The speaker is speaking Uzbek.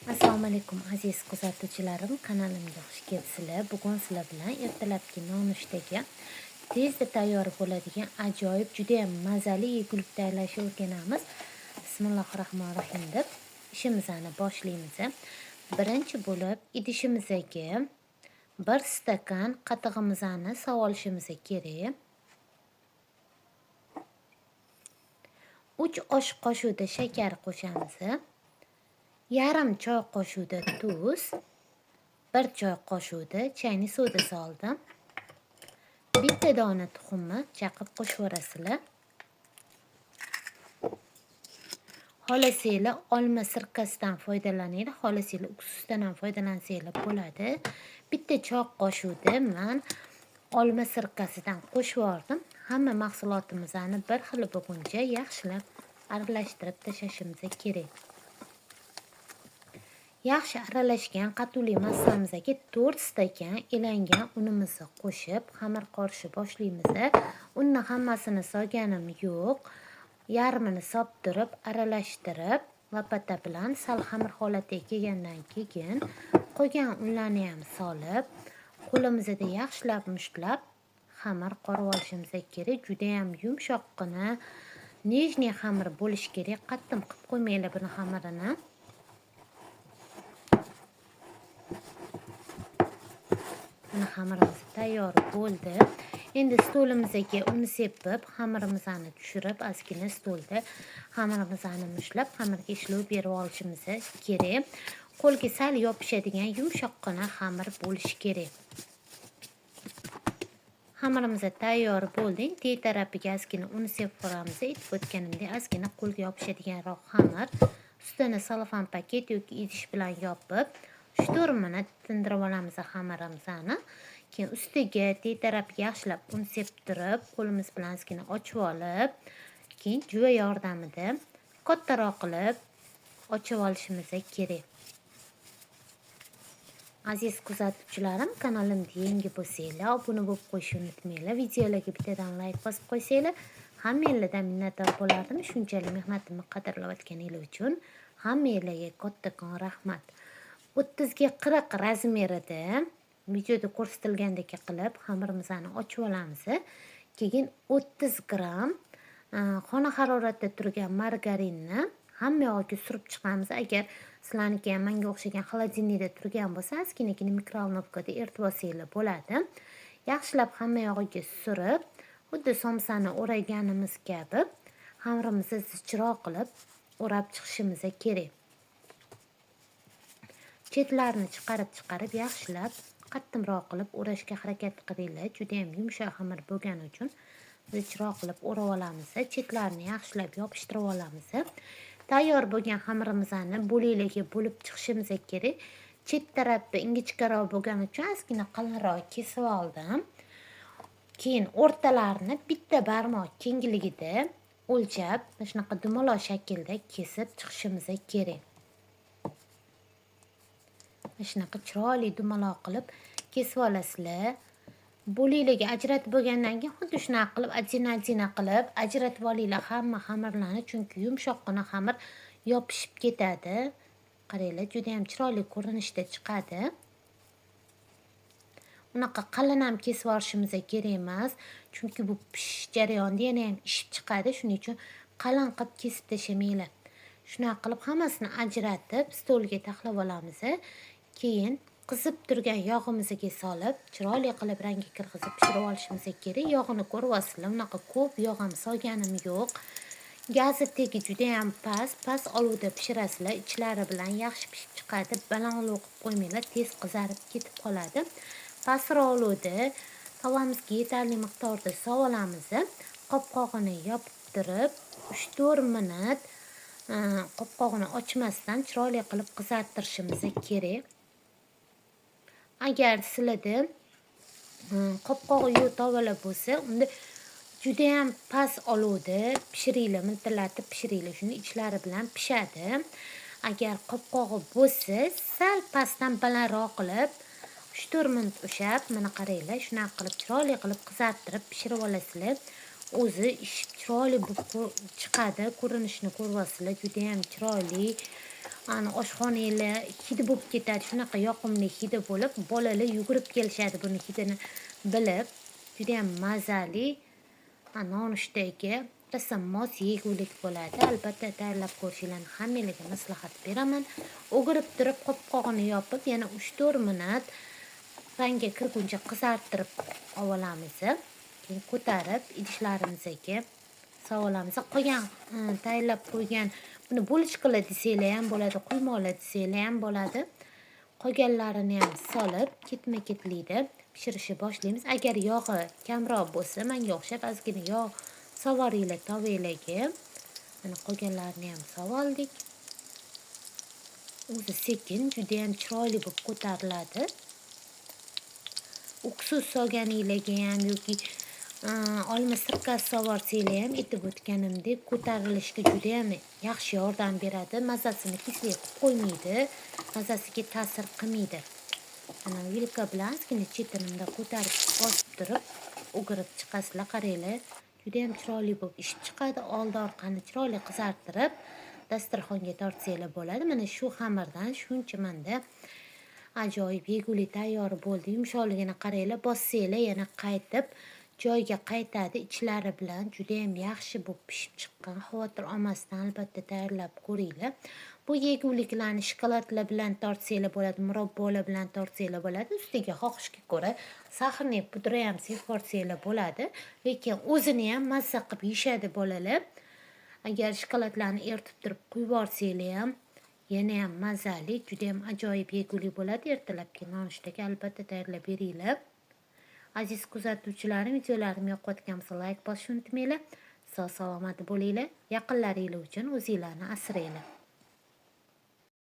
Assalomu alaykum aziz kuzatuvchilarim, kanalimga xush kelibsizlar. Bugun sizlar bilan ertalabki nonushtaga tezda tayyor bo'ladigan ajoyib, juda ham mazali yegulik tayyorlashni o'rganamiz. Bismillahirrohmanirrohim deb ishimizni boshlaymiz. Birinchi bo'lib idishimizga 1 stakan qatig'imizni solib olishimiz kerak. 3 osh qoshiqda shakar qo'shamiz. Yarim choy qoshiqda tuz, 1 choy qoshiqda chayni soda soldim. Bitta dona tuxumni chaqib qo'shaverasizlar. Xohlasanglar olma sirkasidan foydalaninglar, xohlasanglar уксусdan ham foydalansanglar bo'ladi. Bitta choy qoshiqda men olma sirkasidan qo'shib yubordim. Hamma mahsulotimizni bir xil bo'lguncha yaxshilab aralashtirib tashlashimiz kerak. Yaxshi aralashgan qatuli massamizga 4 stakan elangan unimizni qo'shib, xamir qorishni boshlaymiz. Unni hammasini solganim yo'q. Yarmini solib aralashtirib, lapata bilan sal xamir holatiga kelgandan keyin qolgan unlarni ham solib, qo'limizda yaxshilab mushtlab xamir qorib olishimiz kerak. Juda ham yumshoqqina, nejniy xamir bo'lishi kerak. Qattiq qilib qo'ymanglar buni xamirini. Xamirimiz tayyor bo'ldi. Endi stolimizga uni sepib, xamirimizni tushirib, ozgina stolda xamirimizni mushlab, xamirga ishlov berib olishimiz kerak. Qo'lga sal yopishadigan yumshoqqina xamir bo'lishi kerak. Xamirimiz tayyor bo'ldi. Teg tarafiga ozgina uni sepib qo'yamiz. Aytib o'tganimdek, ozgina qo'lga yopishadiganroq xamir. Ustini salofan paket yoki idish bilan yopib 3-4 minut tindirib olamiz xamirimizni. Keyin ustiga teg tarafiga yaxshilab un sepib turib, qo'limiz bilan ozgina ochib olib, keyin juva yordamida kattaroq qilib ochib olishimiz kerak. Aziz kuzatuvchilarim, kanalimga yangi bo'lsanglar, obuna bo'lib qo'yishni unutmanglar. Videolarga bittadan like bosib qo'ysanglar, hammanglardan minnatdor bo'lardim. Shunchalik mehnatimni qadrlayotganingiz uchun hammanglarga kattakon rahmat. 30 ga 40 razmerida videoda ko'rsatilgandek qilib xamirimizni ochib olamiz. Keyin 30 gram xona haroratda turgan margarinni hamma yog'iga surib chiqamiz. Agar sizlarniki ham menga o'xshagan xolodilnikda turgan bo'lsa, ozginagina mikrovolnovkada eritib olsanglar bo'ladi. Yaxshilab hamma yog'iga surib, xuddi somsani o'raganimiz kabi xamirimizni zichroq qilib o'rab chiqishimiz kerak. Chetlarini chiqarib yaxshilab qattimroq qilib o'rashga harakat qilinglar. Juda ham yumshoq xamir bo'lgani uchun zichroq qilib o'rab olamiz. Chetlarini yaxshilab yopishtirib olamiz. Tayyor bo'lgan xamirimizni bo'laklarga bo'lib chiqishimiz kerak. Chet tarafda ingichkaroq bo'lgani uchun ozgina qalinroq kesib oldim. Keyin o'rtalarini bitta barmoq kengligida o'lchab, mana shunaqa dumaloq shaklda kesib chiqishimiz kerak. Shunaqa chiroyli dumaloq qilib kesib olasizlar. Bo'laklarga ajratib bo'lgandan keyin xuddi shunaqa qilib ajina qilib ajratib olinglar hamma xamirlarni, chunki yumshoqqina xamir yopishib ketadi. Qaranglar, juda ham chiroyli ko'rinishda chiqadi. Unaqa qalin ham kesib olishimiz kerak emas, chunki bu pishish jarayonida yana ham ishib chiqadi. Shuning uchun qalin qilib kesib tashamanglar. Shunaqa qilib hammasini ajratib stolga taxlab olamiz. Keyin qizib turgan yog'imizga solib, chiroyli qilib rangi kirgizib pishirib olishimiz kerak. Yog'ini ko'ryapsizlar, unaqa ko'p yog' ham solganim yo'q. Gazi tegi juda ham past olovda pishirasizlar. Ichlari bilan yaxshi pishib chiqadi. Baland olov qilib qo'ymanglar, tez qizarib ketib qoladi. Pastroq olovda tavamizga yetarli miqdorda sovib olamiz. Qopqog'ini yopib turib, 3-4 minut qopqog'ini ochmasdan chiroyli qilib qizartirishimiz kerak. Agar sizlarda qopqog'i yo'q tovalar bo'lsa, unda juda ham past olovda pishiringlar, miltillatib pishiringlar. Shuni ichlari bilan pishadi. Agar qopqog'i bo'lsa, sal pastdan balandroq qilib 3-4 minut ushab, mana qaranglar, shunaqa qilib chiroyli qilib qizartirib pishirib olasizlar. o'zi chiroyli chiqadi. Ko'rinishini ko'ryapsizlar, juda ham chiroyli. Ana oshxonanglar hidi bo'lib ketadi. Shunaqa yoqimli hidi bo'lib, bolalar yugurib kelishadi buni hidini bilib. Juda ham mazali. Nonushtaga qilsa mos yegulik bo'ladi. Albatta tayyorlab ko'rishinglarni hammanglarga maslahat beraman. O'girib turib qopqog'ini yopib, yana 3-4 minut rangga kirguncha qizartirib olamiz. Keyin ko'tarib idishlarimizga solamiz. Qolgan tayyorlab qo'ygan buni bo'lishqalar desanglar ham bo'ladi, quymoqlar desanglar ham bo'ladi. Qolganlarini ham solib, ketma-ketlikda pishirishni boshlaymiz. Agar yog'i kamroq bo'lsa, menga o'xshab ozgina yog' sovoringlar tovanglarga. Mana qolganlarini ham sovoldik. O'zi sekin, juda ham chiroyli bo'lib ko'tariladi. Uksus solganinglarga ham yoki olma sirkasi sovorsanglar ham aytib o'tganimdek ko'tarilishga juda ham yaxshi yordam beradi. Mazasini keslik qilib qo'ymaydi, mazasiga ta'sir qilmaydi. Mana vilka bilan ozgina chetinimda ko'tarib bosib turib o'girib chiqasizlar. Qaranglar, juda ham chiroyli bo'lib ishib chiqadi. Oldi orqani chiroyli qizartirib dasturxonga tortsanglar bo'ladi. Mana shu xamirdan shuncha manda ajoyib yegulik tayyor bo'ldi. Yumshoqligini qaranglar, bossanglar yana qaytib joyiga qaytadi. Ichlari bilan juda ham yaxshi bo'lib pishib chiqqan. Xavotir olmasdan albatta tayyorlab ko'ringlar. Bu yeguliklarni shokoladlar bilan tortsanglar bo'ladi, murabbolar bilan tortsanglar bo'ladi. Ustiga xohishga ko'ra saxarni pudra ham sepib bo'ladi. Lekin o'zini ham mazza qilib yeyishadi bolalar. Agar shokoladlarni eritib turib quyib yuborsanglar ham yana ham mazali, juda ham ajoyib yegulik bo'ladi. Ertalabki nonushtaga albatta tayyorlab beringlar. Aziz kuzatuvchilarim, videolarimni yoqayotgan bo'lsa like bosishni unutmanglar. Sog' salomat bo'linglar. Yaqinlaringlar uchun o'zinglarni asranglar.